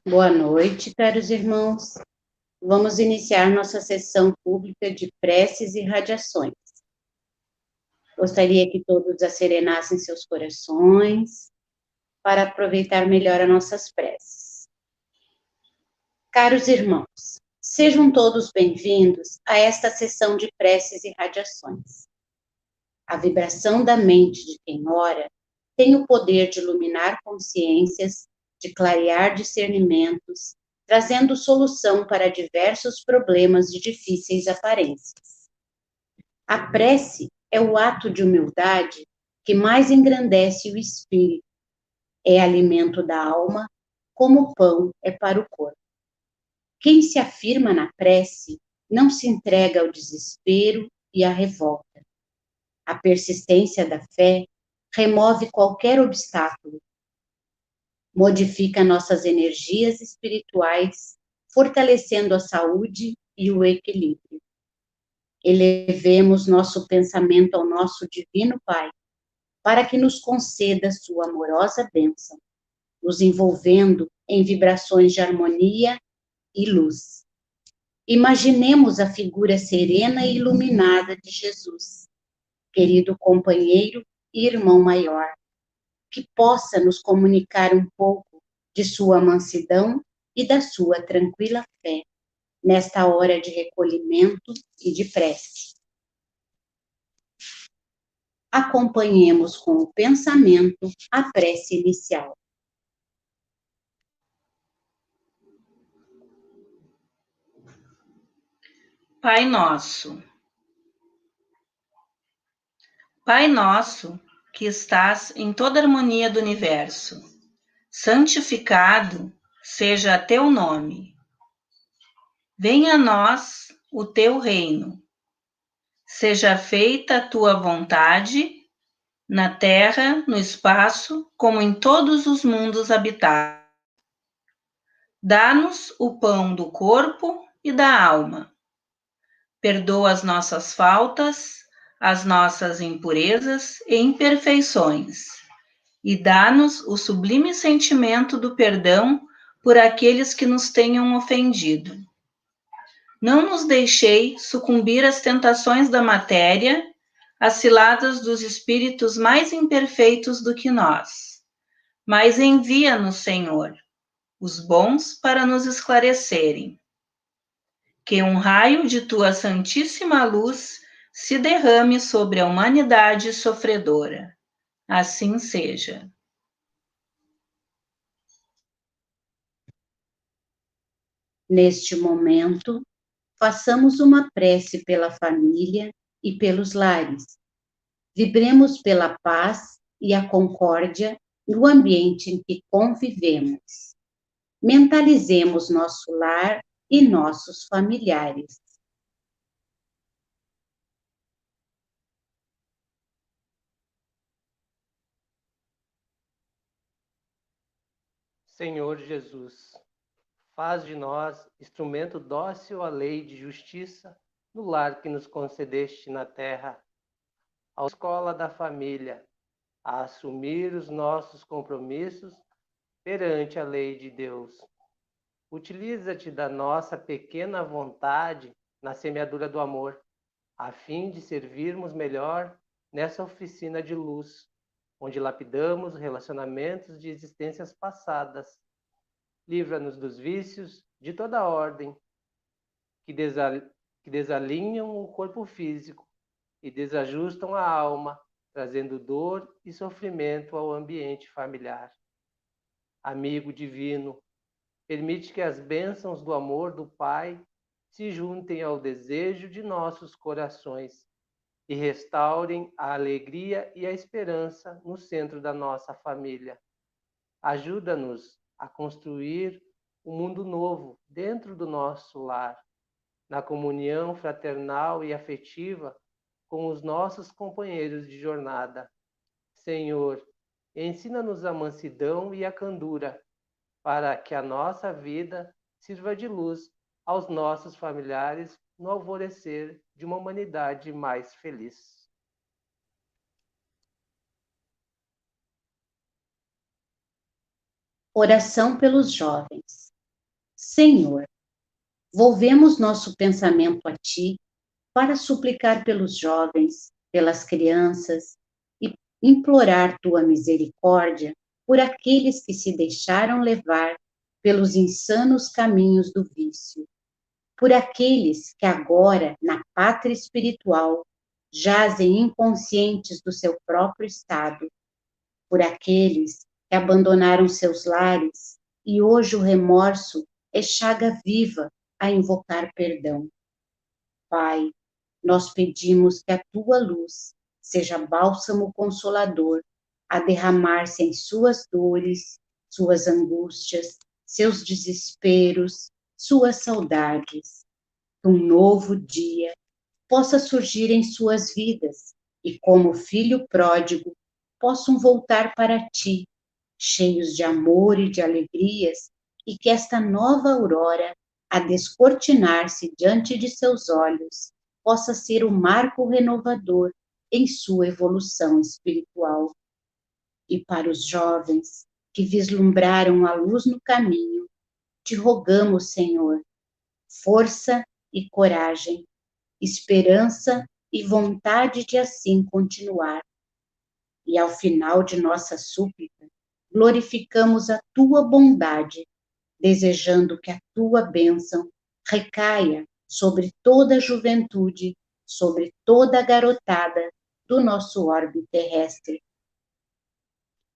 Boa noite, caros irmãos. Vamos iniciar nossa sessão pública de preces e radiações. Gostaria que todos acerenassem seus corações para aproveitar melhor as nossas preces. Caros irmãos, sejam todos bem-vindos a esta sessão de preces e radiações. A vibração da mente de quem ora tem o poder de iluminar consciências, de clarear discernimentos, trazendo solução para diversos problemas de difíceis aparências. A prece é o ato de humildade que mais engrandece o espírito, é alimento da alma, como o pão é para o corpo. Quem se afirma na prece não se entrega ao desespero e à revolta. A persistência da fé remove qualquer obstáculo, modifica nossas energias espirituais, fortalecendo a saúde e o equilíbrio. Elevemos nosso pensamento ao nosso Divino Pai, para que nos conceda sua amorosa bênção, nos envolvendo em vibrações de harmonia e luz. Imaginemos a figura serena e iluminada de Jesus, querido companheiro e irmão maior, que possa nos comunicar um pouco de sua mansidão e da sua tranquila fé, nesta hora de recolhimento e de prece. Acompanhemos com o pensamento a prece inicial. Pai nosso, Pai nosso, que estás em toda a harmonia do universo, santificado seja teu nome. Venha a nós o teu reino. Seja feita a tua vontade, na terra, no espaço, como em todos os mundos habitados. Dá-nos o pão do corpo e da alma. Perdoa as nossas faltas, as nossas impurezas e imperfeições, e dá-nos o sublime sentimento do perdão por aqueles que nos tenham ofendido. Não nos deixei sucumbir às tentações da matéria, às ciladas dos espíritos mais imperfeitos do que nós, mas envia-nos, Senhor, os bons para nos esclarecerem. Que um raio de tua santíssima luz se derrame sobre a humanidade sofredora. Assim seja. Neste momento, façamos uma prece pela família e pelos lares. Vibremos pela paz e a concórdia no ambiente em que convivemos. Mentalizemos nosso lar e nossos familiares. Senhor Jesus, faz de nós instrumento dócil à lei de justiça no lar que nos concedeste na terra, à escola da família, a assumir os nossos compromissos perante a lei de Deus. Utiliza-te da nossa pequena vontade na semeadura do amor, a fim de servirmos melhor nessa oficina de luz, onde lapidamos relacionamentos de existências passadas. Livra-nos dos vícios de toda ordem que desalinham o corpo físico e desajustam a alma, trazendo dor e sofrimento ao ambiente familiar. Amigo divino, permite que as bênçãos do amor do Pai se juntem ao desejo de nossos corações e restaurem a alegria e a esperança no centro da nossa família. Ajuda-nos a construir um mundo novo dentro do nosso lar, na comunhão fraternal e afetiva com os nossos companheiros de jornada. Senhor, ensina-nos a mansidão e a candura, para que a nossa vida sirva de luz aos nossos familiares no alvorecer de uma humanidade mais feliz. Oração pelos jovens. Senhor, volvemos nosso pensamento a Ti para suplicar pelos jovens, pelas crianças e implorar Tua misericórdia por aqueles que se deixaram levar pelos insanos caminhos do vício, por aqueles que agora, na pátria espiritual, jazem inconscientes do seu próprio estado, por aqueles que abandonaram seus lares e hoje o remorso é chaga viva a invocar perdão. Pai, nós pedimos que a tua luz seja bálsamo consolador a derramar-se em suas dores, suas angústias, seus desesperos, suas saudades. Que um novo dia possa surgir em suas vidas e, como filho pródigo, possam voltar para ti, cheios de amor e de alegrias, e que esta nova aurora, a descortinar-se diante de seus olhos, possa ser o marco renovador em sua evolução espiritual. E para os jovens que vislumbraram a luz no caminho, te rogamos, Senhor, força e coragem, esperança e vontade de assim continuar. E ao final de nossa súplica, glorificamos a tua bondade, desejando que a tua bênção recaia sobre toda a juventude, sobre toda a garotada do nosso orbe terrestre.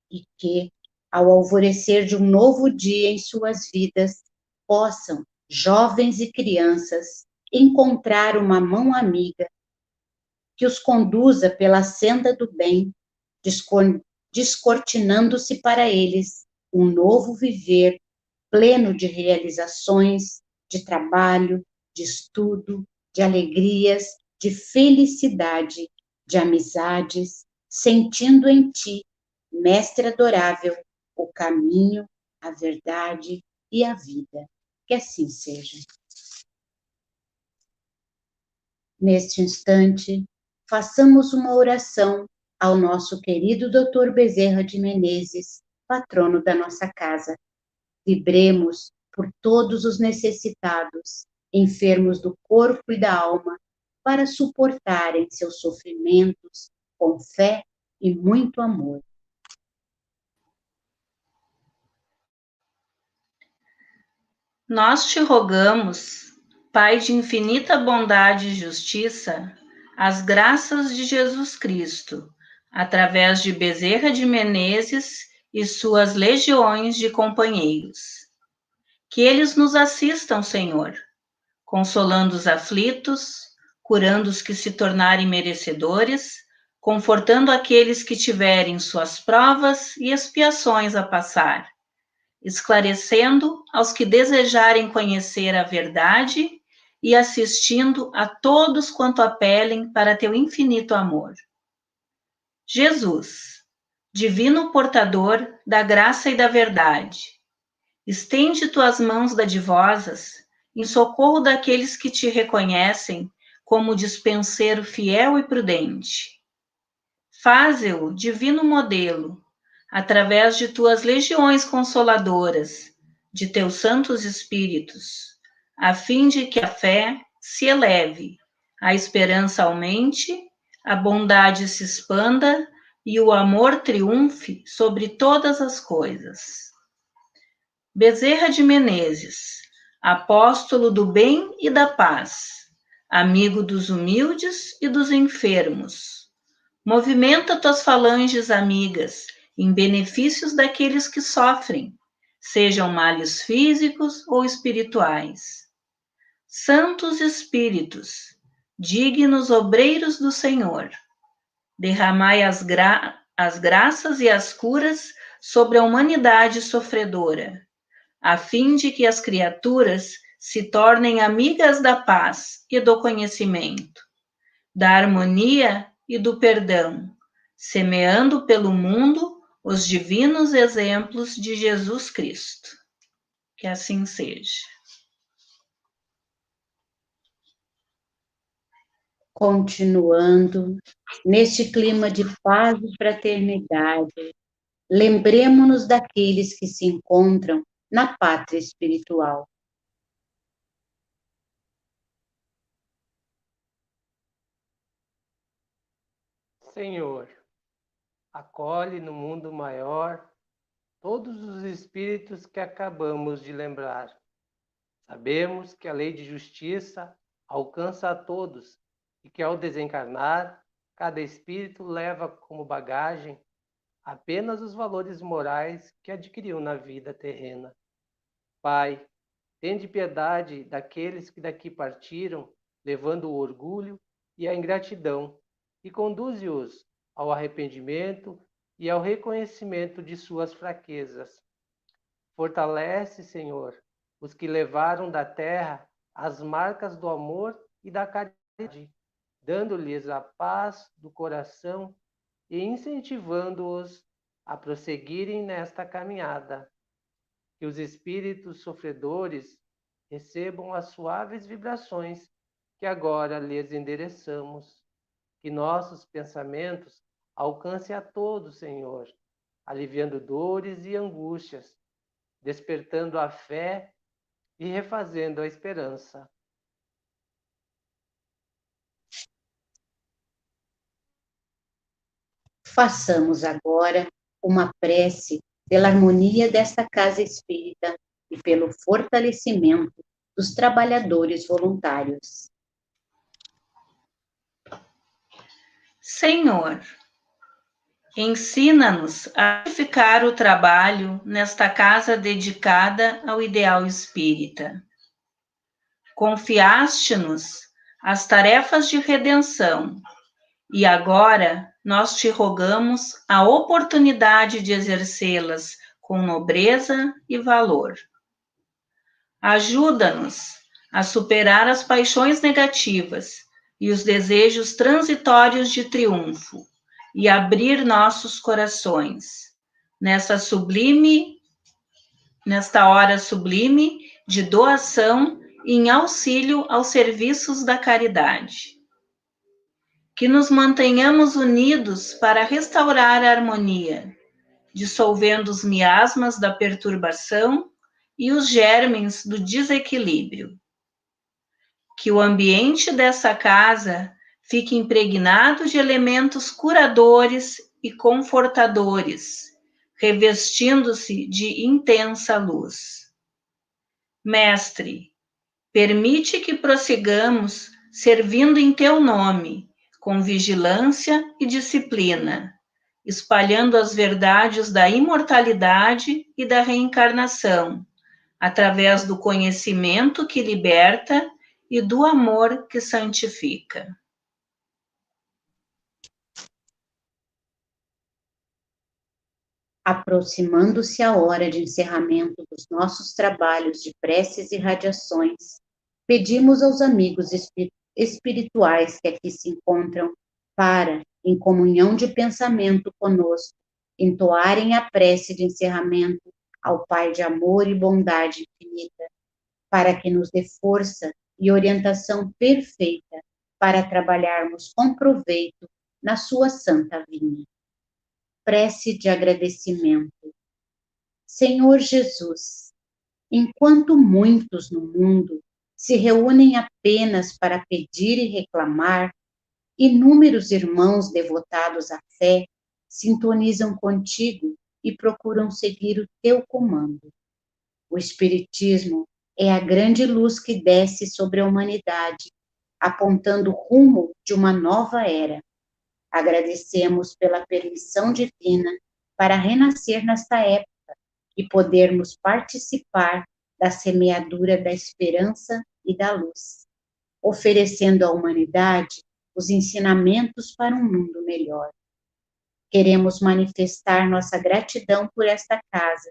E que, ao alvorecer de um novo dia em suas vidas, possam, jovens e crianças, encontrar uma mão amiga que os conduza pela senda do bem, descortinando-se para eles um novo viver pleno de realizações, de trabalho, de estudo, de alegrias, de felicidade, de amizades, sentindo em ti, Mestre adorável, o caminho, a verdade e a vida. Que assim seja. Neste instante, façamos uma oração ao nosso querido Dr. Bezerra de Menezes, patrono da nossa casa. Vibremos por todos os necessitados, enfermos do corpo e da alma, para suportarem seus sofrimentos com fé e muito amor. Nós te rogamos, Pai de infinita bondade e justiça, as graças de Jesus Cristo, através de Bezerra de Menezes e suas legiões de companheiros. Que eles nos assistam, Senhor, consolando os aflitos, curando os que se tornarem merecedores, confortando aqueles que tiverem suas provas e expiações a passar, esclarecendo aos que desejarem conhecer a verdade e assistindo a todos quanto apelem para teu infinito amor. Jesus, divino portador da graça e da verdade, estende tuas mãos dadivosas em socorro daqueles que te reconhecem como dispenseiro fiel e prudente. Faze-o divino modelo, através de tuas legiões consoladoras, de teus santos espíritos, a fim de que a fé se eleve, a esperança aumente, a bondade se expanda e o amor triunfe sobre todas as coisas. Bezerra de Menezes, apóstolo do bem e da paz, amigo dos humildes e dos enfermos, movimenta tuas falanges amigas em benefícios daqueles que sofrem, sejam males físicos ou espirituais. Santos Espíritos, dignos obreiros do Senhor, derramai as graças e as curas sobre a humanidade sofredora, a fim de que as criaturas se tornem amigas da paz e do conhecimento, da harmonia e do perdão, semeando pelo mundo os divinos exemplos de Jesus Cristo. Que assim seja. Continuando, neste clima de paz e fraternidade, lembremo-nos daqueles que se encontram na pátria espiritual, Senhor, acolhe no mundo maior todos os espíritos que acabamos de lembrar. Sabemos que a lei de justiça alcança a todos e que, ao desencarnar, cada espírito leva como bagagem apenas os valores morais que adquiriu na vida terrena. Pai, tende piedade daqueles que daqui partiram, levando o orgulho e a ingratidão, e conduze-os ao arrependimento e ao reconhecimento de suas fraquezas. Fortalece, Senhor, os que levaram da terra as marcas do amor e da caridade, dando-lhes a paz do coração e incentivando-os a prosseguirem nesta caminhada. Que os espíritos sofredores recebam as suaves vibrações que agora lhes endereçamos. Que nossos pensamentos alcancem a todos, Senhor, aliviando dores e angústias, despertando a fé e refazendo a esperança. Façamos agora uma prece pela harmonia desta casa espírita e pelo fortalecimento dos trabalhadores voluntários. Senhor, ensina-nos a edificar o trabalho nesta casa dedicada ao ideal espírita. Confiaste-nos as tarefas de redenção e agora nós te rogamos a oportunidade de exercê-las com nobreza e valor. Ajuda-nos a superar as paixões negativas e os desejos transitórios de triunfo e abrir nossos corações nesta hora sublime de doação em auxílio aos serviços da caridade. Que nos mantenhamos unidos para restaurar a harmonia, dissolvendo os miasmas da perturbação e os germens do desequilíbrio. Que o ambiente dessa casa fique impregnado de elementos curadores e confortadores, revestindo-se de intensa luz. Mestre, permite que prossigamos servindo em teu nome, com vigilância e disciplina, espalhando as verdades da imortalidade e da reencarnação, através do conhecimento que liberta e do amor que santifica. Aproximando-se a hora de encerramento dos nossos trabalhos de preces e radiações, pedimos aos amigos espirituais que aqui se encontram para, em comunhão de pensamento conosco, entoarem a prece de encerramento ao Pai de amor e bondade infinita, para que nos dê força e orientação perfeita para trabalharmos com proveito na sua santa vinha. Prece de agradecimento. Senhor Jesus, enquanto muitos no mundo se reúnem apenas para pedir e reclamar, inúmeros irmãos devotados à fé sintonizam contigo e procuram seguir o teu comando. O Espiritismo é a grande luz que desce sobre a humanidade, apontando o rumo de uma nova era. Agradecemos pela permissão divina para renascer nesta época e podermos participar da semeadura da esperança e da luz, oferecendo à humanidade os ensinamentos para um mundo melhor. Queremos manifestar nossa gratidão por esta casa,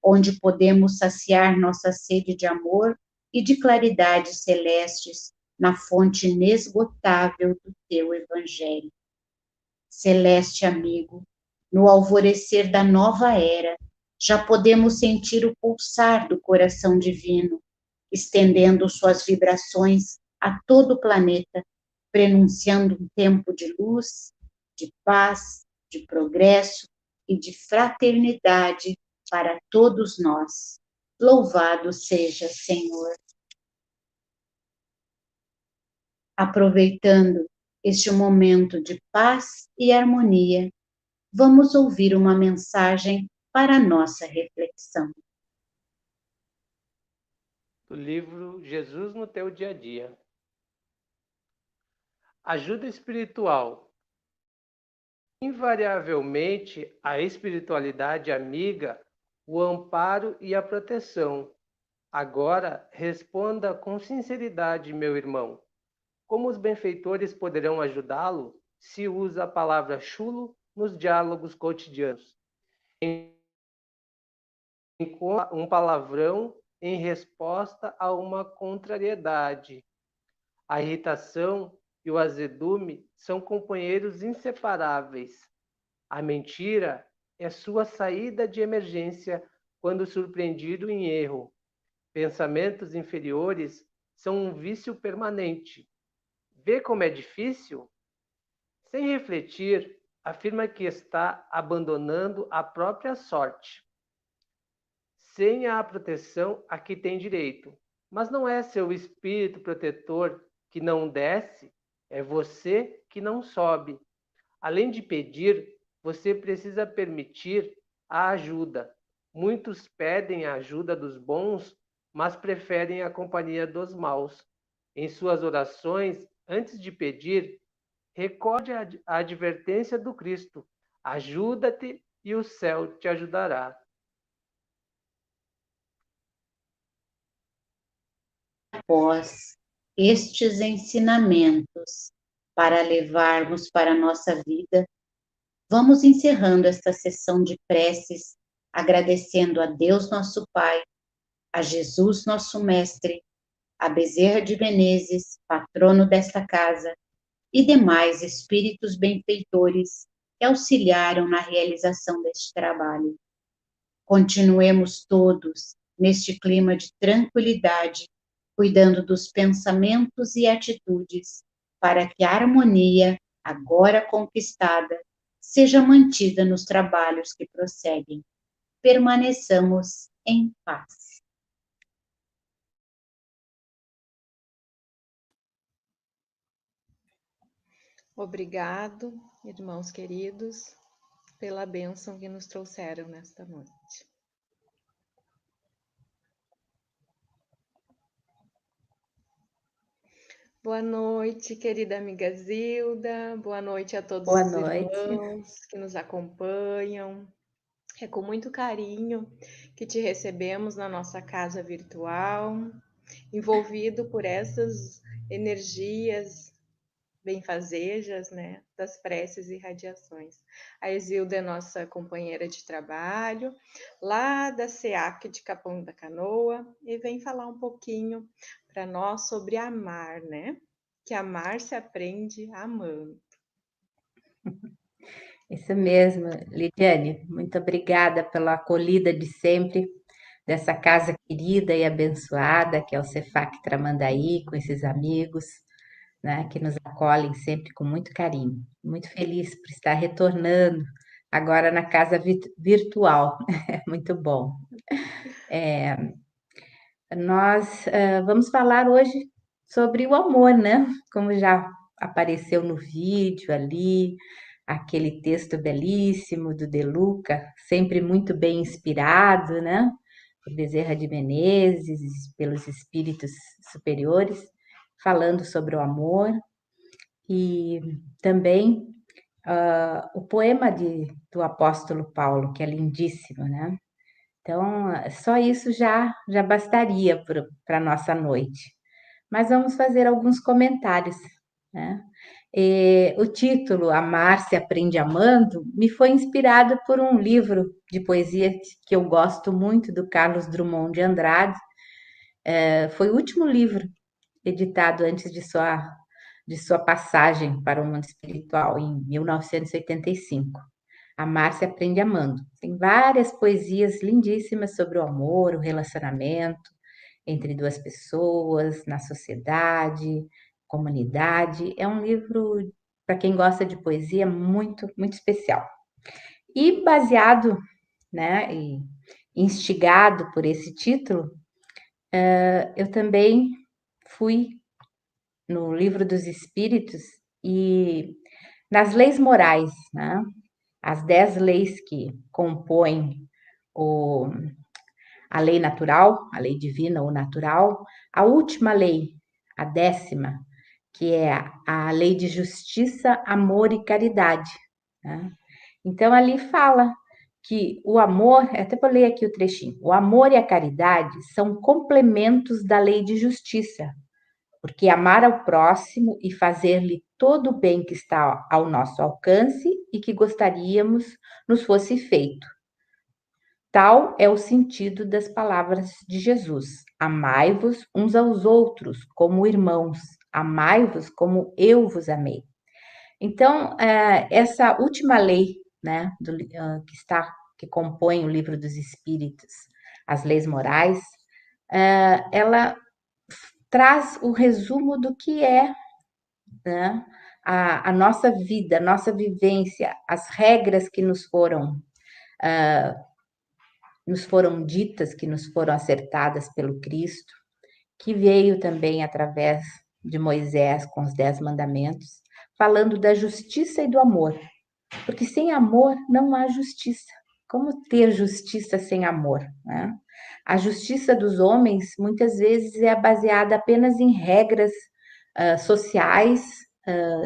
onde podemos saciar nossa sede de amor e de claridades celestes na fonte inesgotável do teu Evangelho. Celeste amigo, no alvorecer da nova era, já podemos sentir o pulsar do coração divino, estendendo suas vibrações a todo o planeta, prenunciando um tempo de luz, de paz, de progresso e de fraternidade para todos nós. Louvado seja, Senhor. Aproveitando este momento de paz e harmonia, vamos ouvir uma mensagem para a nossa reflexão. Do livro Jesus no Teu Dia a Dia. Ajuda espiritual. Invariavelmente, a espiritualidade amiga, o amparo e a proteção. Agora, responda com sinceridade, meu irmão. Como os benfeitores poderão ajudá-lo se usa a palavra chulo nos diálogos cotidianos? Um palavrão em resposta a uma contrariedade. A irritação e o azedume são companheiros inseparáveis. A mentira é sua saída de emergência quando surpreendido em erro. Pensamentos inferiores são um vício permanente. Vê como é difícil? Sem refletir, afirma que está abandonando a própria sorte. Sem a proteção a que tem direito. Mas não é seu espírito protetor que não desce, é você que não sobe. Além de pedir, você precisa permitir a ajuda. Muitos pedem a ajuda dos bons, mas preferem a companhia dos maus. Em suas orações, antes de pedir, recorde a advertência do Cristo: ajuda-te e o céu te ajudará. Após estes ensinamentos para levarmos para a nossa vida, vamos encerrando esta sessão de preces, agradecendo a Deus nosso Pai, a Jesus nosso Mestre, a Bezerra de Menezes, patrono desta casa, e demais espíritos benfeitores que auxiliaram na realização deste trabalho. Continuemos todos neste clima de tranquilidade, cuidando dos pensamentos e atitudes, para que a harmonia, agora conquistada, seja mantida nos trabalhos que prosseguem. Permaneçamos em paz. Obrigado, irmãos queridos, pela bênção que nos trouxeram nesta noite. Boa noite, querida amiga Zilda. Boa noite a todos os irmãos que nos acompanham. É com muito carinho que te recebemos na nossa casa virtual, envolvido por essas energias benfazejas, né, das preces e radiações. A Exilda é nossa companheira de trabalho, lá da SEAC de Capão da Canoa, e vem falar um pouquinho para nós sobre amar, né? Que amar se aprende amando. Isso mesmo, Lidiane, muito obrigada pela acolhida de sempre dessa casa querida e abençoada que é o Cefac Tramandaí, com esses amigos, né, que nos acolhem sempre com muito carinho. Muito feliz por estar retornando agora na casa virtual, é muito bom. Nós vamos falar hoje sobre o amor, né? Como já apareceu no vídeo ali, aquele texto belíssimo do De Luca, sempre muito bem inspirado, né? Por Bezerra de Menezes, pelos espíritos superiores, falando sobre o amor. E também o poema do apóstolo Paulo, que é lindíssimo, né? Então, só isso já bastaria para a nossa noite. Mas vamos fazer alguns comentários, né? O título Amar se aprende amando me foi inspirado por um livro de poesia que eu gosto muito, do Carlos Drummond de Andrade. Foi o último livro editado antes de sua passagem para o mundo espiritual, em 1985. Amar se aprende amando. Tem várias poesias lindíssimas sobre o amor, o relacionamento entre duas pessoas, na sociedade, comunidade. É um livro, para quem gosta de poesia, muito, muito especial. E baseado, né, e instigado por esse título, eu também fui no Livro dos Espíritos E nas leis morais, né? As 10 leis que compõem a lei natural, a lei divina ou natural, a última lei, a 10ª, que é a lei de justiça, amor e caridade, né? Então, ali fala que o amor, até vou ler aqui o trechinho, o amor e a caridade são complementos da lei de justiça, porque amar ao próximo e fazer-lhe todo o bem que está ao nosso alcance e que gostaríamos nos fosse feito. Tal é o sentido das palavras de Jesus: amai-vos uns aos outros como irmãos, amai-vos como eu vos amei. Então, essa última lei, né, que compõe o Livro dos Espíritos, as leis morais, ela traz o resumo do que é, né, a nossa vida, a nossa vivência, as regras que nos foram ditas, que nos foram acertadas pelo Cristo, que veio também através de Moisés com os 10 mandamentos, falando da justiça e do amor. Porque sem amor não há justiça. Como ter justiça sem amor, né? A justiça dos homens muitas vezes é baseada apenas em regras sociais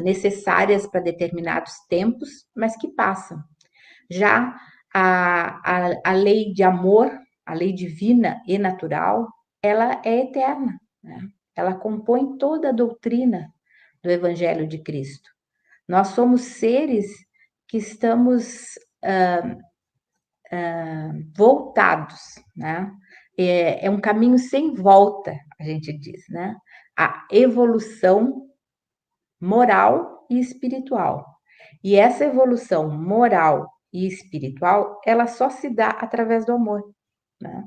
necessárias para determinados tempos, mas que passam. Já a lei de amor, a lei divina e natural, ela é eterna, né? Ela compõe toda a doutrina do Evangelho de Cristo. Nós somos seres que estamos voltados, né? É um caminho sem volta, a gente diz, né? A evolução moral e espiritual. E essa evolução moral e espiritual, ela só se dá através do amor, né?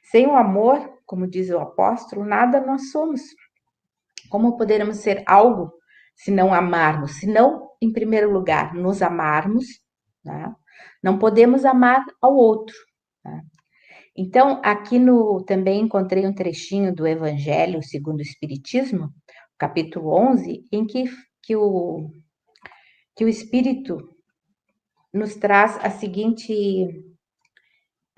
Sem o amor, como diz o apóstolo, nada nós somos. Como poderemos ser algo se não amarmos? Se não, em primeiro lugar, nos amarmos, né? Não podemos amar ao outro, né? Então, aqui também encontrei um trechinho do Evangelho segundo o Espiritismo, capítulo 11, em que o Espírito nos traz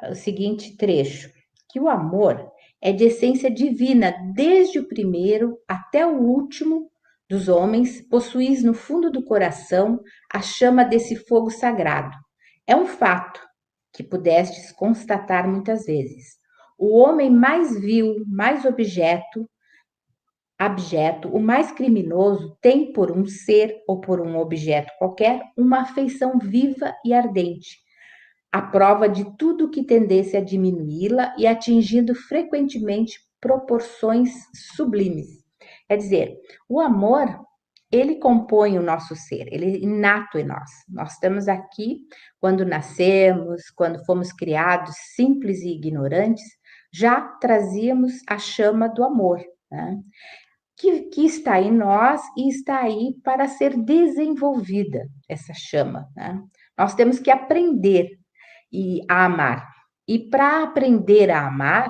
o seguinte trecho, que o amor é de essência divina, desde o primeiro até o último dos homens, possuís no fundo do coração a chama desse fogo sagrado. É um fato que pudestes constatar muitas vezes. O homem mais vil, mais abjeto, o mais criminoso, tem por um ser ou por um objeto qualquer uma afeição viva e ardente, à prova de tudo que tendesse a diminuí-la e atingindo frequentemente proporções sublimes. Quer dizer, o amor, ele compõe o nosso ser, ele é inato em nós. Nós estamos aqui, quando nascemos, quando fomos criados simples e ignorantes, já trazíamos a chama do amor, né? Que está em nós e está aí para ser desenvolvida, essa chama, né? Nós temos que aprender a amar. E para aprender a amar,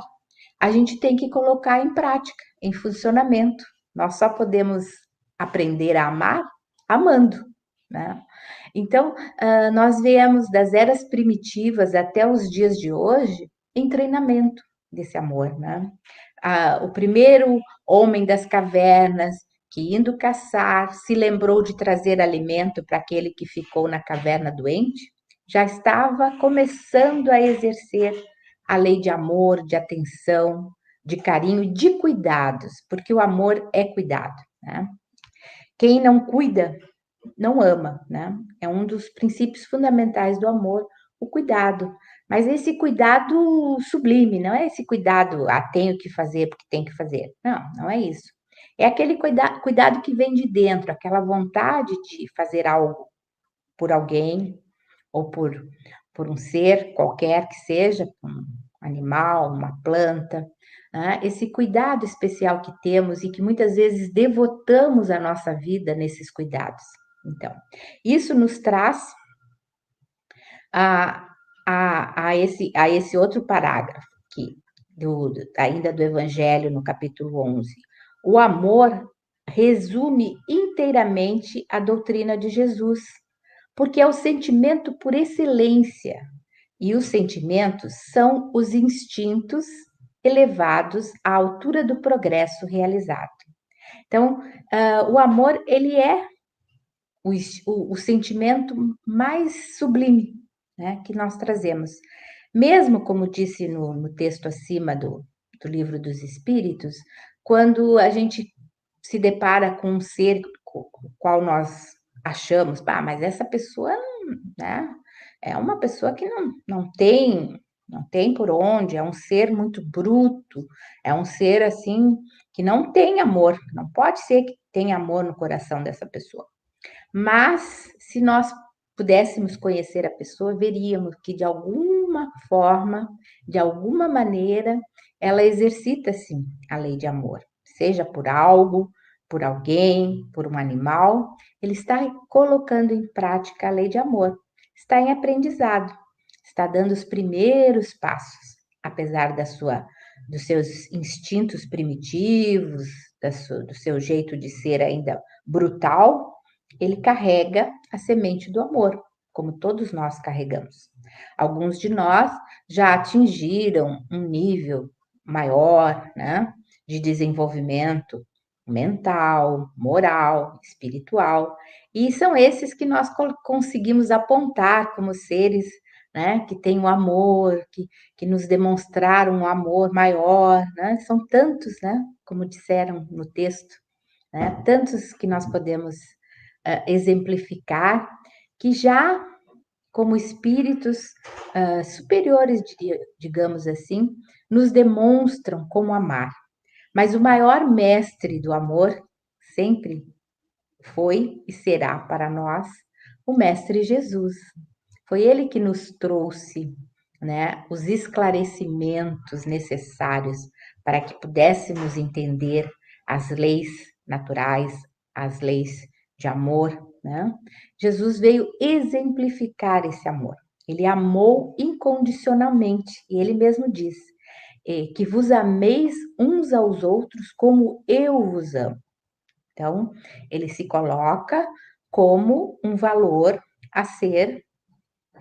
a gente tem que colocar em prática, em funcionamento. Nós só podemos aprender a amar amando, né? Então, nós viemos das eras primitivas até os dias de hoje em treinamento desse amor, né? O primeiro homem das cavernas, que indo caçar, se lembrou de trazer alimento para aquele que ficou na caverna doente, já estava começando a exercer a lei de amor, de atenção, de carinho e de cuidados, porque o amor é cuidado, né? Quem não cuida, não ama, né? É um dos princípios fundamentais do amor, o cuidado. Mas esse cuidado sublime, não é esse cuidado, tenho que fazer porque tem que fazer. Não, não é isso. É aquele cuidado que vem de dentro, aquela vontade de fazer algo por alguém, ou por um ser qualquer que seja, um animal, uma planta, né? Esse cuidado especial que temos e que muitas vezes devotamos a nossa vida nesses cuidados. Então, isso nos traz a esse outro parágrafo, ainda do Evangelho, no capítulo 11. O amor resume inteiramente a doutrina de Jesus, porque é o sentimento por excelência, e os sentimentos são os instintos elevados à altura do progresso realizado. Então, o amor, ele é o sentimento mais sublime, né, que nós trazemos. Mesmo, como disse no texto acima do Livro dos Espíritos, quando a gente se depara com um ser qual nós achamos, mas essa pessoa, né, é uma pessoa que não tem por onde, é um ser muito bruto, é um ser assim que não tem amor, não pode ser que tenha amor no coração dessa pessoa. Mas se nós pudéssemos conhecer a pessoa, veríamos que de alguma forma, de alguma maneira, ela exercita sim a lei de amor, seja por algo, por alguém, por um animal, ele está colocando em prática a lei de amor, está em aprendizado, está dando os primeiros passos, apesar dos seus instintos primitivos, do seu jeito de ser ainda brutal, ele carrega a semente do amor, como todos nós carregamos. Alguns de nós já atingiram um nível maior, né, de desenvolvimento mental, moral, espiritual, e são esses que nós conseguimos apontar como seres, né, que têm o amor, que nos demonstraram um amor maior, né? São tantos, né, como disseram no texto, né, tantos que nós podemos exemplificar, que já como espíritos superiores, digamos assim, nos demonstram como amar. Mas o maior mestre do amor sempre foi e será para nós o Mestre Jesus. Foi ele que nos trouxe, né, os esclarecimentos necessários para que pudéssemos entender as leis naturais, as leis de amor, né? Jesus veio exemplificar esse amor. Ele amou incondicionalmente, e ele mesmo diz que vos ameis uns aos outros como eu vos amo. Então, ele se coloca como um valor a ser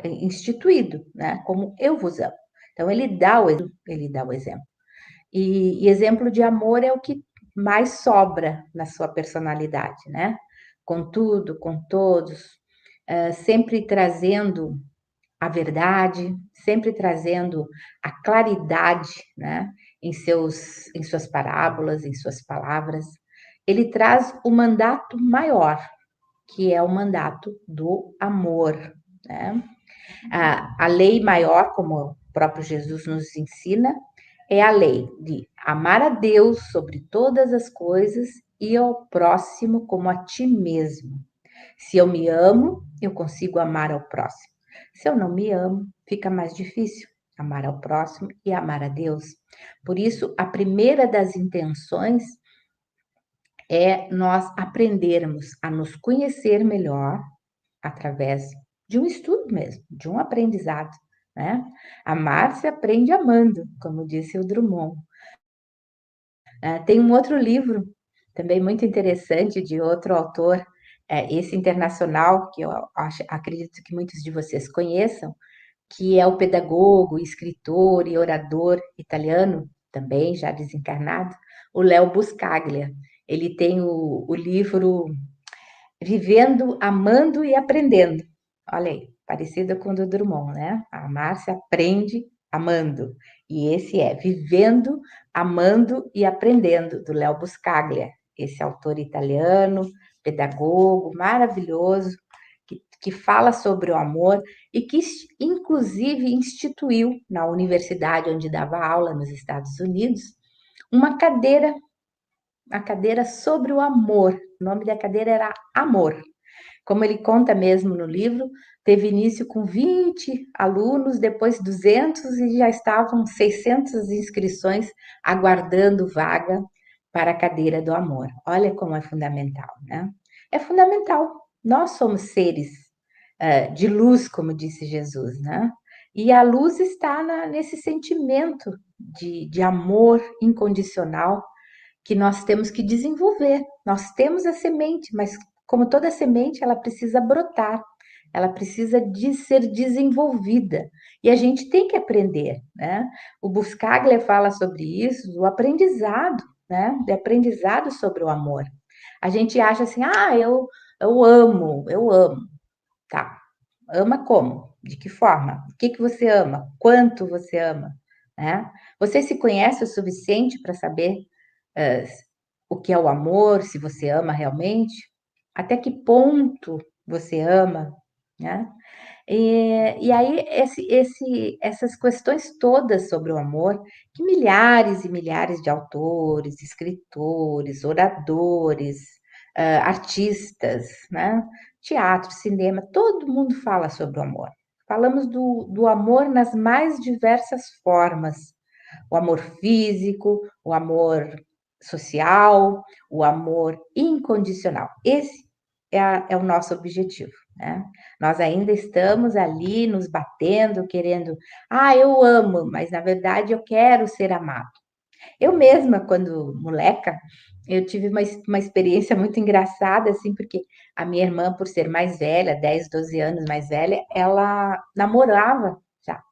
instituído, né? Como eu vos amo. Então, ele dá o exemplo. E exemplo de amor é o que mais sobra na sua personalidade, né? Com tudo, com todos, sempre trazendo a verdade, sempre trazendo a claridade, né? Em suas parábolas, em suas palavras. Ele traz o mandato maior, que é o mandato do amor, né? A lei maior, como o próprio Jesus nos ensina, é a lei de amar a Deus sobre todas as coisas e ao próximo como a ti mesmo. Se eu me amo, eu consigo amar ao próximo. Se eu não me amo, fica mais difícil amar ao próximo e amar a Deus. Por isso, a primeira das intenções é nós aprendermos a nos conhecer melhor através de um estudo mesmo, de um aprendizado, né? Amar se aprende amando, como disse o Drummond. Tem um outro livro, também muito interessante, de outro autor, esse internacional, que eu acredito que muitos de vocês conheçam, que é o pedagogo, escritor e orador italiano, também já desencarnado, o Léo Buscaglia. Ele tem o livro Vivendo, Amando e Aprendendo. Olha aí, parecido com o do Drummond, né? Amar se aprende amando. E esse é Vivendo, Amando e Aprendendo, do Léo Buscaglia. Esse autor italiano, pedagogo, maravilhoso, que fala sobre o amor e que, inclusive, instituiu na universidade onde dava aula nos Estados Unidos, uma cadeira sobre o amor. O nome da cadeira era Amor. Como ele conta mesmo no livro, teve início com 20 alunos, depois 200 e já estavam 600 inscrições aguardando vaga para a cadeira do amor. Olha como é fundamental, né? É fundamental. Nós somos seres de luz, como disse Jesus, né? E a luz está nesse sentimento de amor incondicional que nós temos que desenvolver. Nós temos a semente, mas como toda semente, ela precisa brotar, ela precisa de ser desenvolvida. E a gente tem que aprender, né? O Buscaglia fala sobre isso, o aprendizado, né? De aprendizado sobre o amor. A gente acha assim, eu amo, tá? Ama como? De que forma? O que você ama? Quanto você ama? Né? Você se conhece o suficiente para saber uh, o que é o amor, se você ama realmente? Até que ponto você ama? Né? E aí, essas questões todas sobre o amor, que milhares e milhares de autores, escritores, oradores, artistas, né? Teatro, cinema, todo mundo fala sobre o amor. Falamos do amor nas mais diversas formas. O amor físico, o amor social, o amor incondicional. Esse é o nosso objetivo, né? Nós ainda estamos ali nos batendo, querendo, eu amo, mas na verdade eu quero ser amado. Eu mesma, quando moleca, eu tive uma experiência muito engraçada, assim, porque a minha irmã, por ser mais velha, 10, 12 anos mais velha, ela namorava já.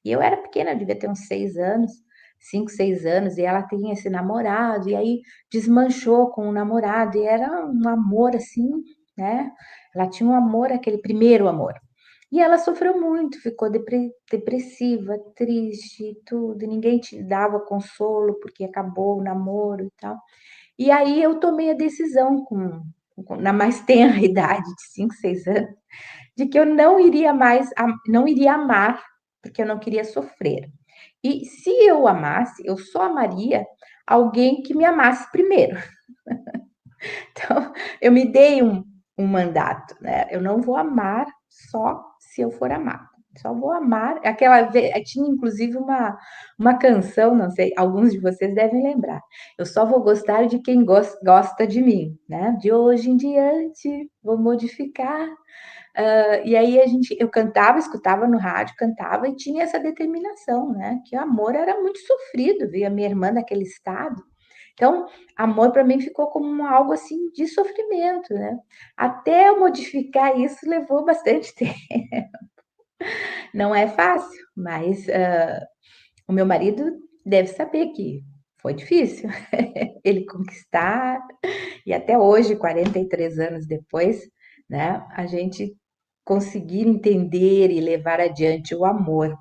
E eu era pequena, eu devia ter uns 6 anos, 5, 6 anos, e ela tinha esse namorado, e aí desmanchou com o namorado, e era um amor assim, né? Ela tinha um amor, aquele primeiro amor. E ela sofreu muito, ficou depressiva, triste, tudo, e ninguém te dava consolo porque acabou o namoro e tal. E aí eu tomei a decisão, na mais tenra idade de 5, 6 anos, de que eu não iria amar, porque eu não queria sofrer. E se eu amasse, eu só amaria alguém que me amasse primeiro. Então, eu me dei um mandato, né? Eu não vou amar só se eu for amada. Só vou amar. Tinha inclusive uma canção, não sei, alguns de vocês devem lembrar. Eu só vou gostar de quem gosta de mim, né? De hoje em diante, vou modificar. E aí eu cantava, escutava no rádio, cantava e tinha essa determinação, né? Que o amor era muito sofrido, via minha irmã naquele estado. Então, amor para mim ficou como algo assim de sofrimento, né? Até eu modificar isso levou bastante tempo. Não é fácil, mas o meu marido deve saber que foi difícil ele conquistar, e até hoje, 43 anos depois, né, a gente conseguir entender e levar adiante o amor.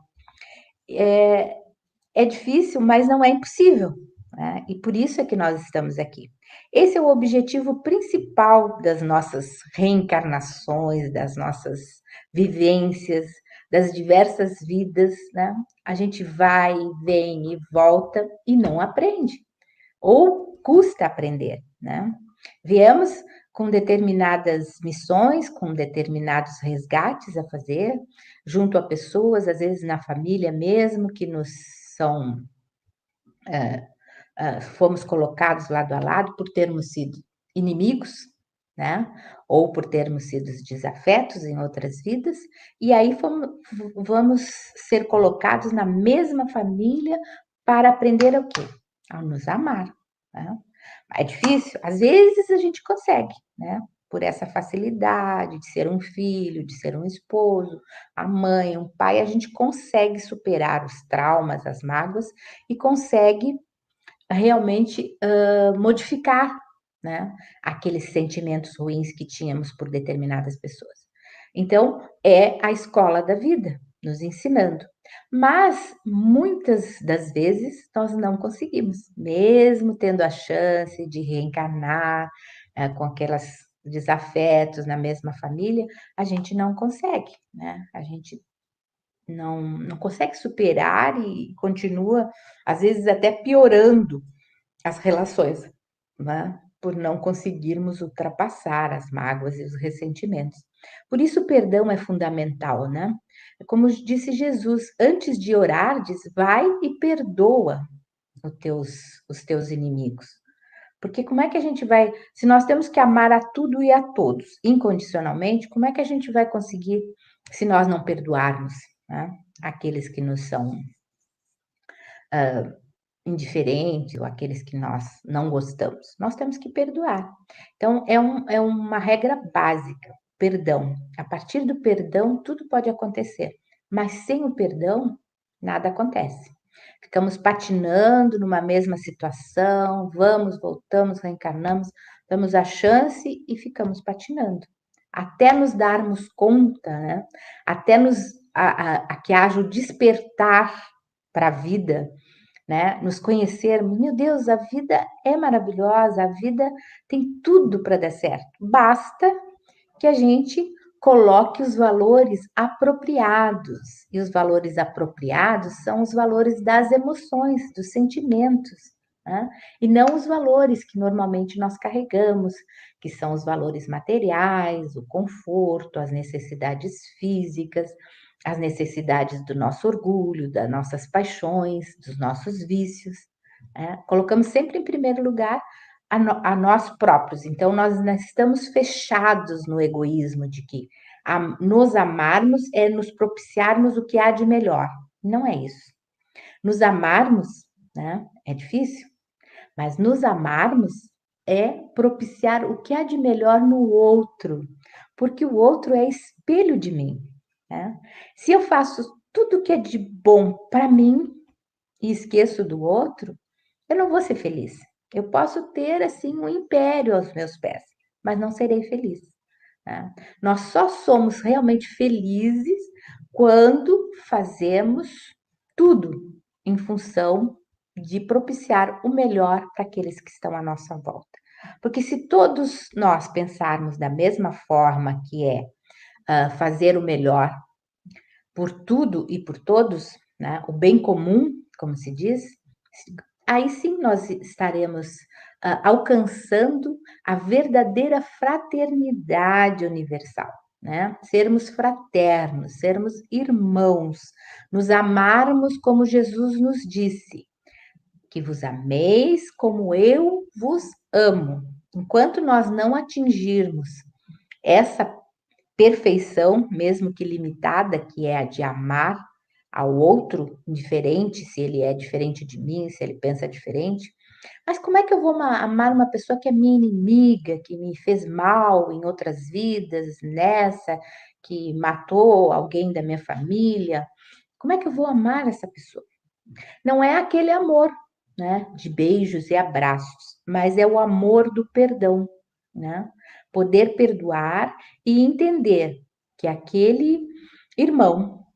É difícil, mas não é impossível, né? E por isso é que nós estamos aqui. Esse é o objetivo principal das nossas reencarnações, das nossas vivências, das diversas vidas, né? A gente vai, vem e volta e não aprende, ou custa aprender, né? Viemos com determinadas missões, com determinados resgates a fazer, junto a pessoas, às vezes na família mesmo, que nos são, fomos colocados lado a lado por termos sido inimigos, né? Ou por termos sido desafetos em outras vidas, e aí vamos ser colocados na mesma família para aprender o quê? A nos amar, né? É difícil? Às vezes a gente consegue, né? Por essa facilidade de ser um filho, de ser um esposo, a mãe, um pai, a gente consegue superar os traumas, as mágoas e consegue realmente modificar, né, aqueles sentimentos ruins que tínhamos por determinadas pessoas. Então, é a escola da vida nos ensinando. Mas muitas das vezes nós não conseguimos, mesmo tendo a chance de reencarnar com aquelas desafetos na mesma família, a gente não consegue, né? A gente não consegue superar e continua, às vezes, até piorando as relações, né? Por não conseguirmos ultrapassar as mágoas e os ressentimentos. Por isso, o perdão é fundamental, né? Como disse Jesus, antes de orar, diz: vai e perdoa os teus inimigos. Porque como é que a gente vai, se nós temos que amar a tudo e a todos incondicionalmente, como é que a gente vai conseguir se nós não perdoarmos, né? Aqueles que nos são indiferentes ou aqueles que nós não gostamos. Nós temos que perdoar. Então, é uma regra básica, perdão. A partir do perdão, tudo pode acontecer. Mas sem o perdão, nada acontece. Ficamos patinando numa mesma situação, vamos, voltamos, reencarnamos, damos a chance e ficamos patinando. Até nos darmos conta, né? Até que haja o despertar para a vida, né? Nos conhecermos. Meu Deus, a vida é maravilhosa, a vida tem tudo para dar certo. Basta que a gente coloque os valores apropriados. E os valores apropriados são os valores das emoções, dos sentimentos, né? E não os valores que normalmente nós carregamos, que são os valores materiais, o conforto, as necessidades físicas, as necessidades do nosso orgulho, das nossas paixões, dos nossos vícios, né? Colocamos sempre em primeiro lugar a nós próprios. Então, nós estamos fechados no egoísmo de que nos amarmos é nos propiciarmos o que há de melhor. Não é isso. Nos amarmos, né, é difícil, mas nos amarmos é propiciar o que há de melhor no outro, porque o outro é espelho de mim, né? Se eu faço tudo que é de bom para mim e esqueço do outro, eu não vou ser feliz. Eu posso ter, assim, um império aos meus pés, mas não serei feliz, né? Nós só somos realmente felizes quando fazemos tudo em função de propiciar o melhor para aqueles que estão à nossa volta. Porque se todos nós pensarmos da mesma forma, que é fazer o melhor por tudo e por todos, né? O bem comum, como se diz, aí sim nós estaremos alcançando a verdadeira fraternidade universal, né? Sermos fraternos, sermos irmãos, nos amarmos como Jesus nos disse, que vos ameis como eu vos amo. Enquanto nós não atingirmos essa perfeição, mesmo que limitada, que é a de amar ao outro, indiferente, se ele é diferente de mim, se ele pensa diferente. Mas como é que eu vou amar uma pessoa que é minha inimiga, que me fez mal em outras vidas, nessa, que matou alguém da minha família? Como é que eu vou amar essa pessoa? Não é aquele amor, né, de beijos e abraços, mas é o amor do perdão, né? Poder perdoar e entender que aquele irmão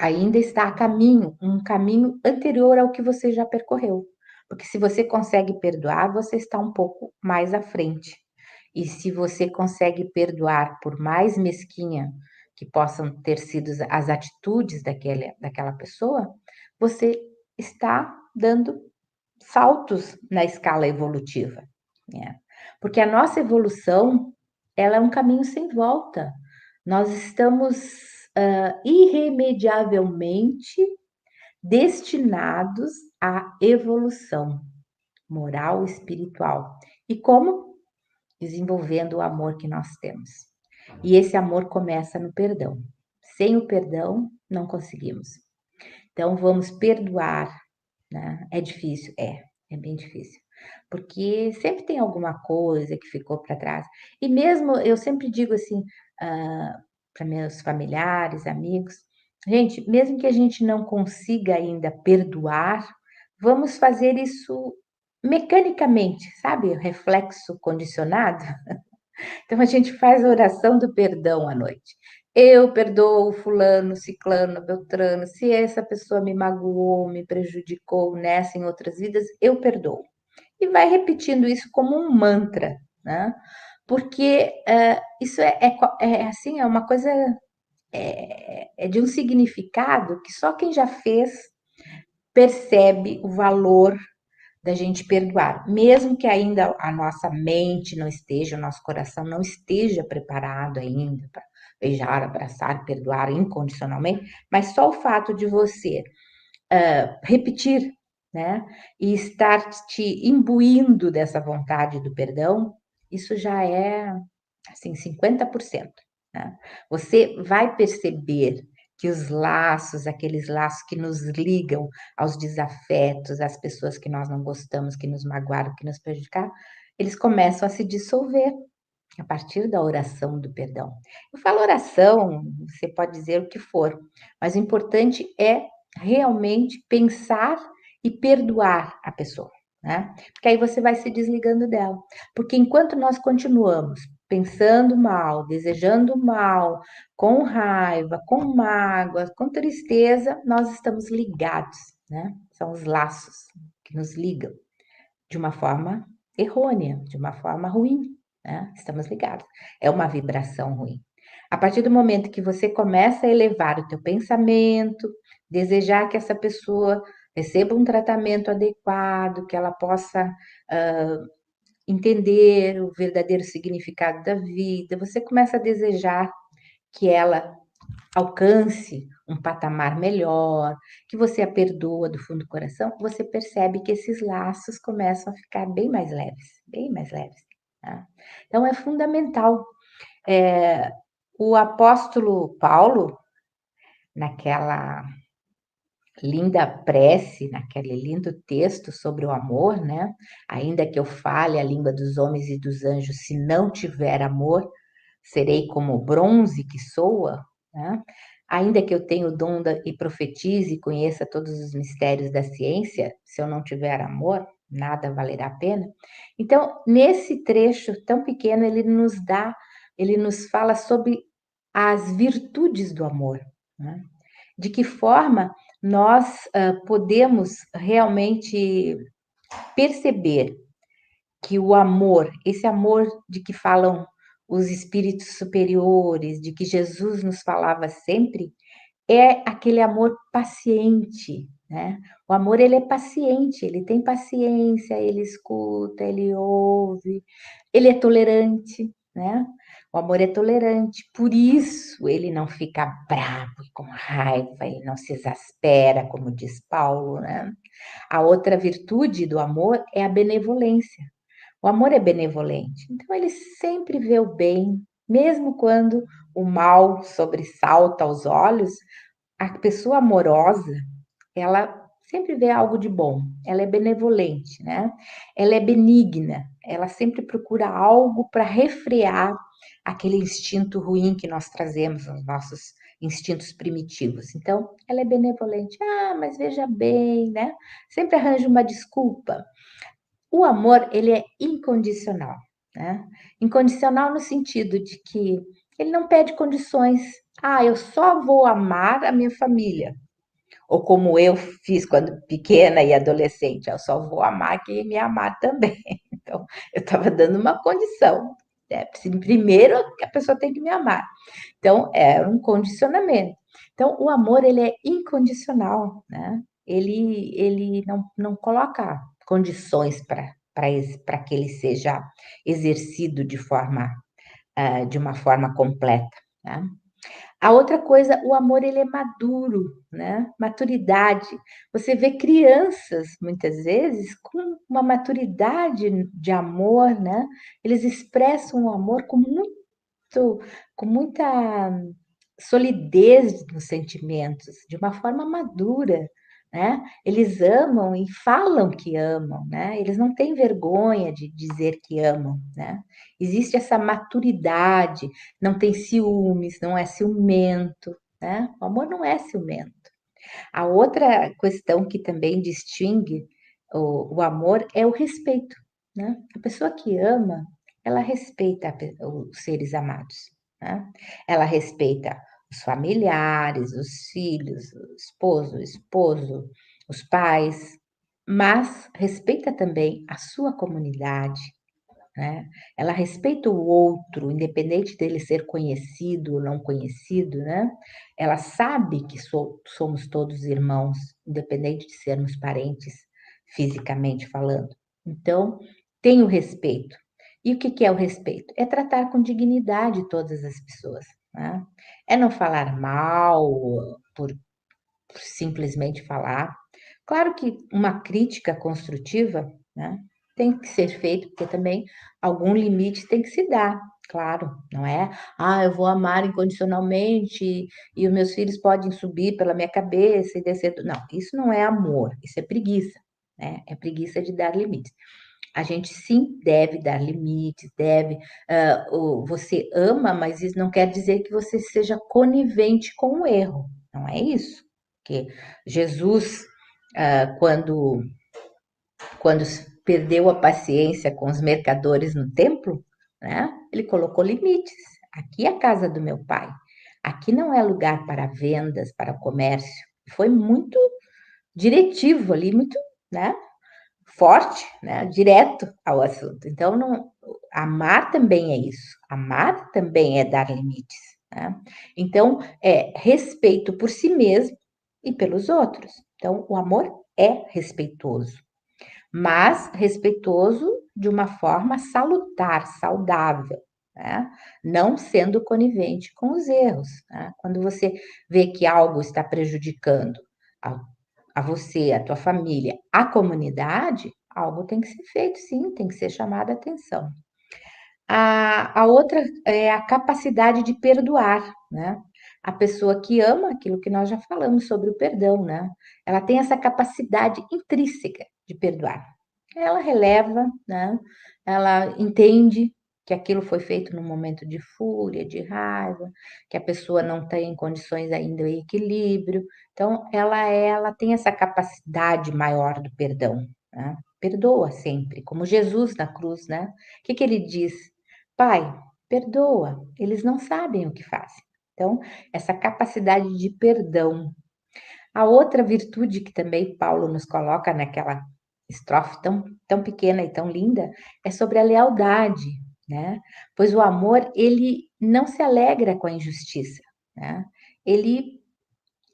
ainda está a caminho, um caminho anterior ao que você já percorreu. Porque se você consegue perdoar, você está um pouco mais à frente. E se você consegue perdoar, por mais mesquinha que possam ter sido as atitudes daquela pessoa, você está dando saltos na escala evolutiva, né? Porque a nossa evolução, ela é um caminho sem volta. Nós estamos irremediavelmente destinados à evolução moral e espiritual. E como? Desenvolvendo o amor que nós temos. E esse amor começa no perdão. Sem o perdão, não conseguimos. Então, vamos perdoar, né? É difícil? É bem difícil. Porque sempre tem alguma coisa que ficou para trás. E mesmo, eu sempre digo assim, para meus familiares, amigos, gente, mesmo que a gente não consiga ainda perdoar, vamos fazer isso mecanicamente, sabe? Reflexo condicionado. Então a gente faz a oração do perdão à noite. Eu perdoo fulano, ciclano, beltrano, se essa pessoa me magoou, me prejudicou nessa em outras vidas, eu perdoo. E vai repetindo isso como um mantra, né? Porque isso assim, é uma coisa, é de um significado que só quem já fez percebe o valor da gente perdoar, mesmo que ainda a nossa mente não esteja, o nosso coração não esteja preparado ainda para beijar, abraçar, perdoar incondicionalmente, mas só o fato de você repetir, né, e estar te imbuindo dessa vontade do perdão, isso já é, assim, 50%, né? Você vai perceber que os laços, aqueles laços que nos ligam aos desafetos, às pessoas que nós não gostamos, que nos magoaram, que nos prejudicaram, eles começam a se dissolver a partir da oração do perdão. Eu falo oração, você pode dizer o que for, mas o importante é realmente pensar e perdoar a pessoa, né? Porque aí você vai se desligando dela. Porque enquanto nós continuamos pensando mal, desejando mal, com raiva, com mágoa, com tristeza, nós estamos ligados, né? São os laços que nos ligam de uma forma errônea, de uma forma ruim, né? Estamos ligados. É uma vibração ruim. A partir do momento que você começa a elevar o teu pensamento, desejar que essa pessoa receba um tratamento adequado, que ela possa entender o verdadeiro significado da vida, você começa a desejar que ela alcance um patamar melhor, que você a perdoa do fundo do coração, você percebe que esses laços começam a ficar bem mais leves, bem mais leves. Tá? Então é fundamental. O apóstolo Paulo, naquela linda prece, naquele lindo texto sobre o amor, né? Ainda que eu fale a língua dos homens e dos anjos, se não tiver amor, serei como o bronze que soa, né? Ainda que eu tenha o dom e profetize e conheça todos os mistérios da ciência, se eu não tiver amor, nada valerá a pena. Então, nesse trecho tão pequeno, ele nos fala sobre as virtudes do amor, né? De que forma nós podemos realmente perceber que o amor, esse amor de que falam os espíritos superiores, de que Jesus nos falava sempre, é aquele amor paciente, né? O amor, ele é paciente, ele tem paciência, ele escuta, ele ouve, ele é tolerante, né? O amor é tolerante, por isso ele não fica bravo e com raiva, ele não se exaspera, como diz Paulo, né? A outra virtude do amor é a benevolência. O amor é benevolente, então ele sempre vê o bem, mesmo quando o mal sobressalta aos olhos, a pessoa amorosa, ela sempre vê algo de bom, ela é benevolente, né? Ela é benigna, ela sempre procura algo para refrear aquele instinto ruim que nós trazemos, os nossos instintos primitivos. Então, ela é benevolente. Ah, mas veja bem, né? Sempre arranja uma desculpa. O amor, ele é incondicional, né? Incondicional no sentido de que ele não pede condições. Ah, eu só vou amar a minha família. Ou como eu fiz quando pequena e adolescente, eu só vou amar quem me amar também. Então, eu estava dando uma condição. Né? Primeiro, a pessoa tem que me amar. Então, era um condicionamento. Então, o amor, ele é incondicional, né? Ele não coloca condições para que ele seja exercido de uma forma completa, né? A outra coisa, o amor, ele é maduro, né? Maturidade. Você vê crianças, muitas vezes, com uma maturidade de amor, né? Eles expressam o amor com muita solidez nos sentimentos, de uma forma madura, né? Eles amam e falam que amam, né? Eles não têm vergonha de dizer que amam, né? Existe essa maturidade, não tem ciúmes, não é ciumento, né? O amor não é ciumento. A outra questão que também distingue o amor é o respeito, né? A pessoa que ama, ela respeita os seres amados, né? Ela respeita os familiares, os filhos, o esposo, os pais, mas respeita também a sua comunidade, né? Ela respeita o outro, independente dele ser conhecido ou não conhecido, né? Ela sabe que somos todos irmãos, independente de sermos parentes, fisicamente falando. Então, tem o respeito. E o que é o respeito? É tratar com dignidade todas as pessoas, né? É não falar mal por simplesmente falar. Claro que uma crítica construtiva, né, tem que ser feita, porque também algum limite tem que se dar. Claro, não é? Ah, eu vou amar incondicionalmente e os meus filhos podem subir pela minha cabeça e descer. Não, isso não é amor, isso é preguiça, né? É preguiça de dar limites. A gente sim deve dar limites, deve. Você ama, mas isso não quer dizer que você seja conivente com o erro, não é isso. Porque Jesus, quando perdeu a paciência com os mercadores no templo, né? Ele colocou limites. Aqui é a casa do meu pai. Aqui não é lugar para vendas, para comércio. Foi muito diretivo ali, muito, né? Forte, né? Direto ao assunto. Então, não, amar também é isso. Amar também é dar limites, né? Então, é respeito por si mesmo e pelos outros. Então, o amor é respeitoso, mas respeitoso de uma forma salutar, saudável, né? Não sendo conivente com os erros, né? Quando você vê que algo está prejudicando a você, a tua família, a comunidade, algo tem que ser feito, sim, tem que ser chamada a atenção. A outra é a capacidade de perdoar, né? A pessoa que ama, aquilo que nós já falamos sobre o perdão, né? Ela tem essa capacidade intrínseca de perdoar. Ela releva, né? Ela entende que aquilo foi feito num momento de fúria, de raiva, que a pessoa não tem condições ainda de equilíbrio. Então, ela tem essa capacidade maior do perdão, né? Perdoa sempre, como Jesus na cruz, né? O que ele diz? Pai, perdoa, eles não sabem o que fazem. Então, essa capacidade de perdão. A outra virtude que também Paulo nos coloca naquela estrofe tão pequena e tão linda é sobre a lealdade, né? Pois o amor, ele não se alegra com a injustiça, né? Ele,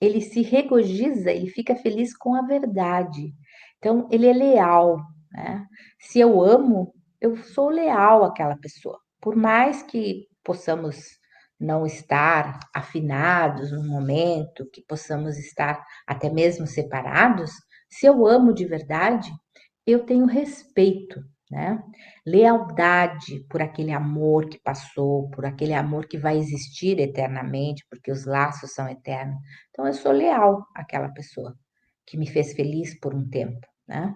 ele se regozija, ele fica feliz com a verdade. Então, ele é leal, né? Se eu amo, eu sou leal àquela pessoa. Por mais que possamos não estar afinados no momento, que possamos estar até mesmo separados, se eu amo de verdade, eu tenho respeito, né? Lealdade por aquele amor que passou, por aquele amor que vai existir eternamente, porque os laços são eternos. Então, eu sou leal àquela pessoa que me fez feliz por um tempo, né?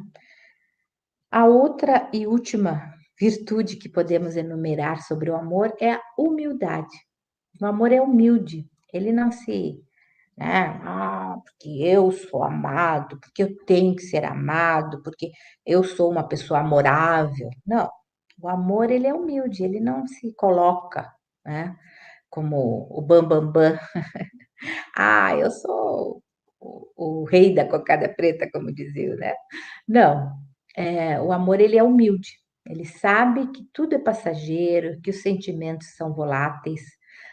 A outra e última virtude que podemos enumerar sobre o amor é a humildade. O amor é humilde, ele não se, né? Porque eu sou amado, porque eu tenho que ser amado, porque eu sou uma pessoa amorável. Não, o amor ele é humilde, ele não se coloca, né? Como o bam bam bam. Eu sou o rei da cocada preta, como dizia, né? Não, o amor ele é humilde. Ele sabe que tudo é passageiro, que os sentimentos são voláteis,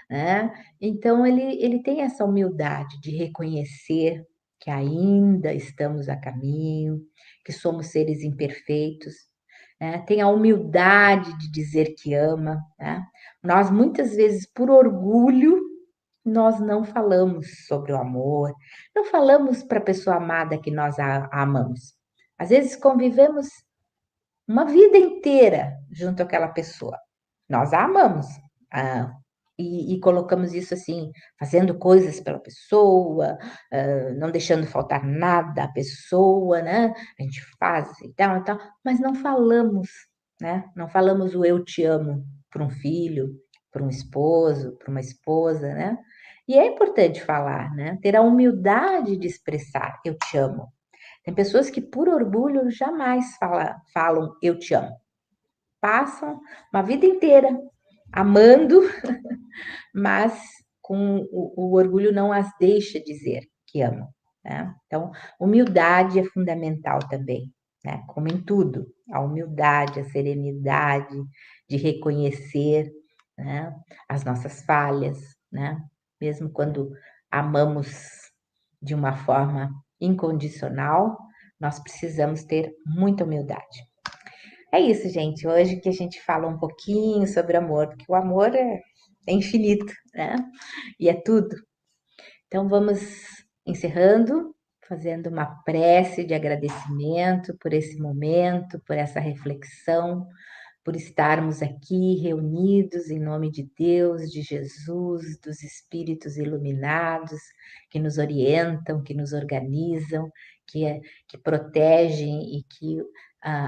né? Então ele tem essa humildade de reconhecer que ainda estamos a caminho, que somos seres imperfeitos, né? Tem a humildade de dizer que ama, né? Nós muitas vezes por orgulho nós não falamos sobre o amor, não falamos para a pessoa amada que nós a amamos. Às vezes convivemos uma vida inteira junto àquela pessoa. Nós a amamos. ah, e colocamos isso assim, fazendo coisas pela pessoa, não deixando faltar nada à pessoa, né? A gente faz e tal, mas não falamos, né? Não falamos o eu te amo para um filho, para um esposo, para uma esposa, né? E é importante falar, né? Ter a humildade de expressar eu te amo. Tem pessoas que, por orgulho, jamais falam eu te amo. Passam uma vida inteira amando, mas com o orgulho não as deixa dizer que amam, né? Então, humildade é fundamental também, né? Como em tudo, a humildade, a serenidade de reconhecer, né, as nossas falhas, né? Mesmo quando amamos de uma forma incondicional, nós precisamos ter muita humildade. É isso, gente. Hoje que a gente fala um pouquinho sobre amor, porque o amor é infinito, né? E é tudo. Então vamos encerrando, fazendo uma prece de agradecimento por esse momento, por essa reflexão, por estarmos aqui reunidos em nome de Deus, de Jesus, dos espíritos iluminados que nos orientam, que nos organizam, que protegem e que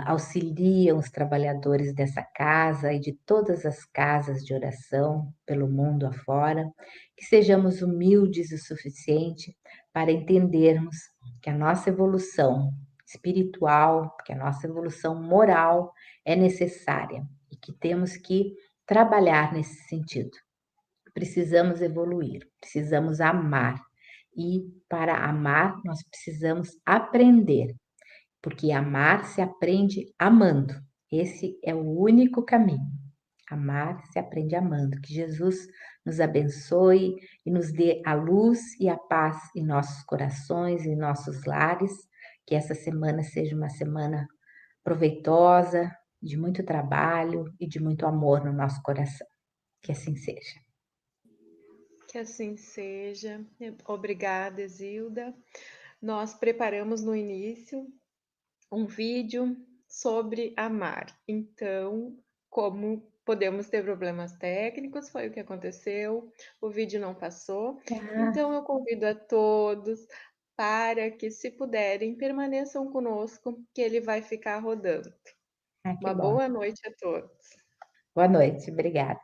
auxiliam os trabalhadores dessa casa e de todas as casas de oração pelo mundo afora, que sejamos humildes o suficiente para entendermos que a nossa evolução espiritual, que a nossa evolução moral é necessária e que temos que trabalhar nesse sentido. Precisamos evoluir, precisamos amar. E para amar, nós precisamos aprender, porque amar se aprende amando. Esse é o único caminho. Amar se aprende amando. Que Jesus nos abençoe e nos dê a luz e a paz em nossos corações, em nossos lares. Que essa semana seja uma semana proveitosa, de muito trabalho e de muito amor no nosso coração. Que assim seja. Que assim seja. Obrigada, Zilda. Nós preparamos no início um vídeo sobre amar. Então, como podemos ter problemas técnicos, foi o que aconteceu, o vídeo não passou. Então, eu convido a todos para que, se puderem, permaneçam conosco, que ele vai ficar rodando. Uma boa noite a todos. Boa noite, obrigada.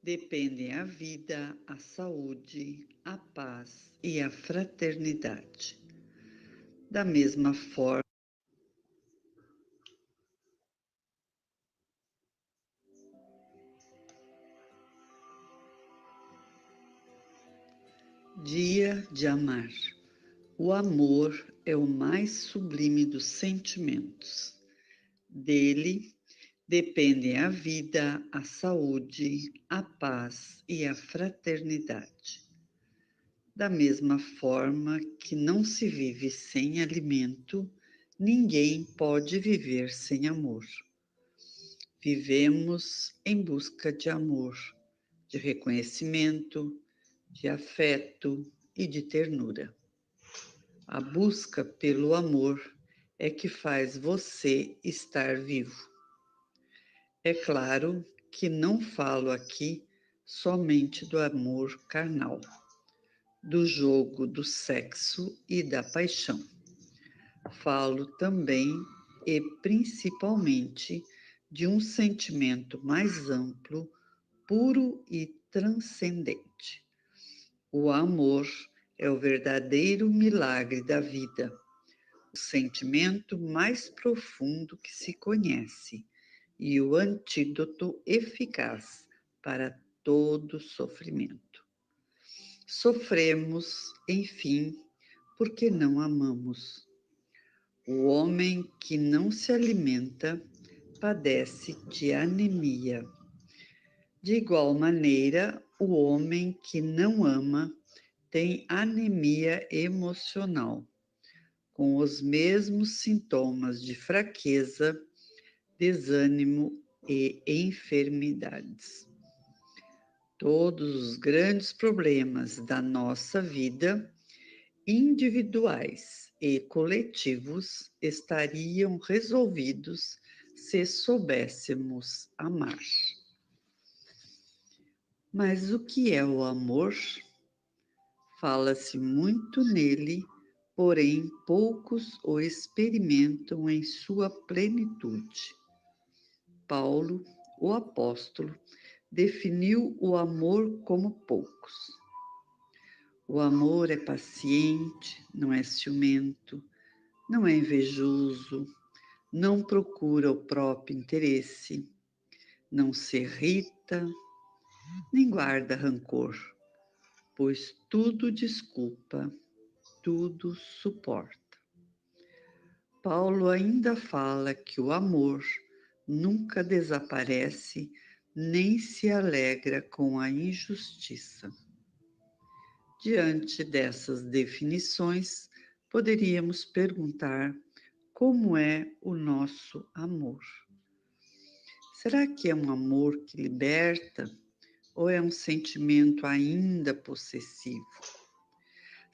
Dependem a vida, a saúde, a paz e a fraternidade. Da mesma forma, dia de amar. O amor é o mais sublime dos sentimentos. Dele dependem a vida, a saúde, a paz e a fraternidade. Da mesma forma que não se vive sem alimento, ninguém pode viver sem amor. Vivemos em busca de amor, de reconhecimento, de afeto e de ternura. A busca pelo amor é que faz você estar vivo. É claro que não falo aqui somente do amor carnal, do jogo do sexo e da paixão. Falo também e principalmente de um sentimento mais amplo, puro e transcendente. O amor é o verdadeiro milagre da vida, o sentimento mais profundo que se conhece e o antídoto eficaz para todo sofrimento. Sofremos, enfim, porque não amamos. O homem que não se alimenta padece de anemia. De igual maneira, o homem que não ama tem anemia emocional, com os mesmos sintomas de fraqueza, desânimo e enfermidades. Todos os grandes problemas da nossa vida, individuais e coletivos, estariam resolvidos se soubéssemos amar. Mas o que é o amor? Fala-se muito nele, porém poucos o experimentam em sua plenitude. Paulo, o apóstolo, definiu o amor como poucos. O amor é paciente, não é ciumento, não é invejoso, não procura o próprio interesse, não se irrita, nem guarda rancor, pois tudo desculpa, tudo suporta. Paulo ainda fala que o amor nunca desaparece nem se alegra com a injustiça. Diante dessas definições, poderíamos perguntar como é o nosso amor. Será que é um amor que liberta ou é um sentimento ainda possessivo?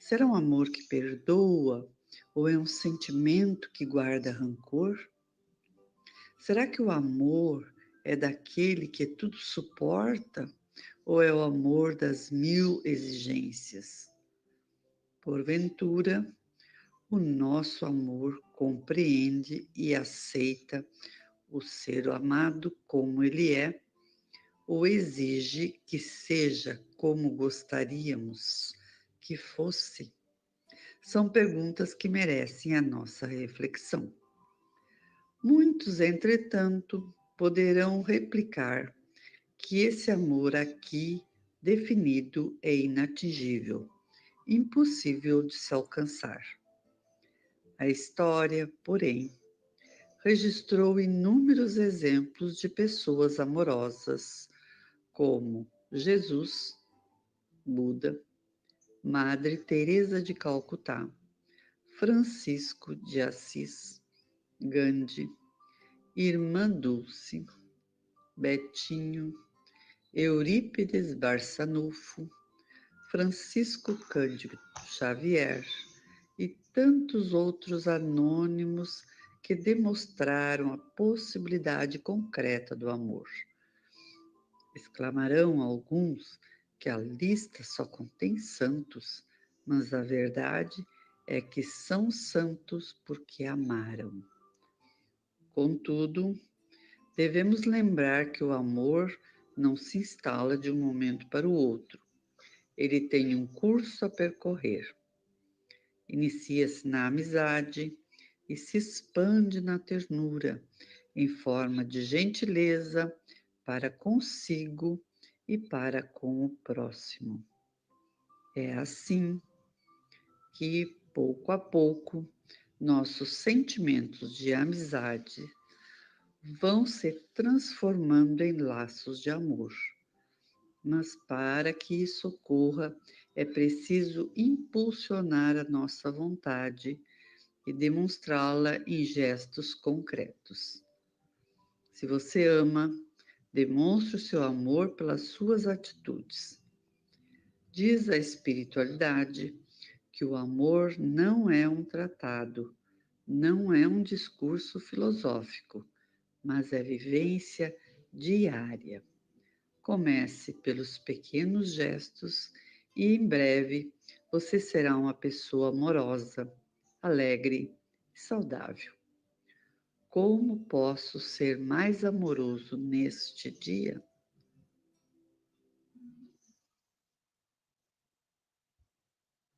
Será um amor que perdoa ou é um sentimento que guarda rancor? Será que o amor é daquele que tudo suporta ou é o amor das 1000 exigências? Porventura, o nosso amor compreende e aceita o ser amado como ele é, ou exige que seja como gostaríamos que fosse? São perguntas que merecem a nossa reflexão. Muitos, entretanto, poderão replicar que esse amor aqui definido é inatingível, impossível de se alcançar. A história, porém, registrou inúmeros exemplos de pessoas amorosas, como Jesus, Buda, Madre Teresa de Calcutá, Francisco de Assis, Gandhi, Irmã Dulce, Betinho, Eurípides Barçanufo, Francisco Cândido Xavier e tantos outros anônimos que demonstraram a possibilidade concreta do amor. Exclamarão alguns que a lista só contém santos, mas a verdade é que são santos porque amaram. Contudo, devemos lembrar que o amor não se instala de um momento para o outro. Ele tem um curso a percorrer. Inicia-se na amizade e se expande na ternura, em forma de gentileza para consigo e para com o próximo. É assim que, pouco a pouco, nossos sentimentos de amizade vão se transformando em laços de amor. Mas para que isso ocorra, é preciso impulsionar a nossa vontade e demonstrá-la em gestos concretos. Se você ama, demonstre o seu amor pelas suas atitudes. Diz a espiritualidade que o amor não é um tratado, não é um discurso filosófico, mas é vivência diária. Comece pelos pequenos gestos e em breve você será uma pessoa amorosa, alegre e saudável. Como posso ser mais amoroso neste dia?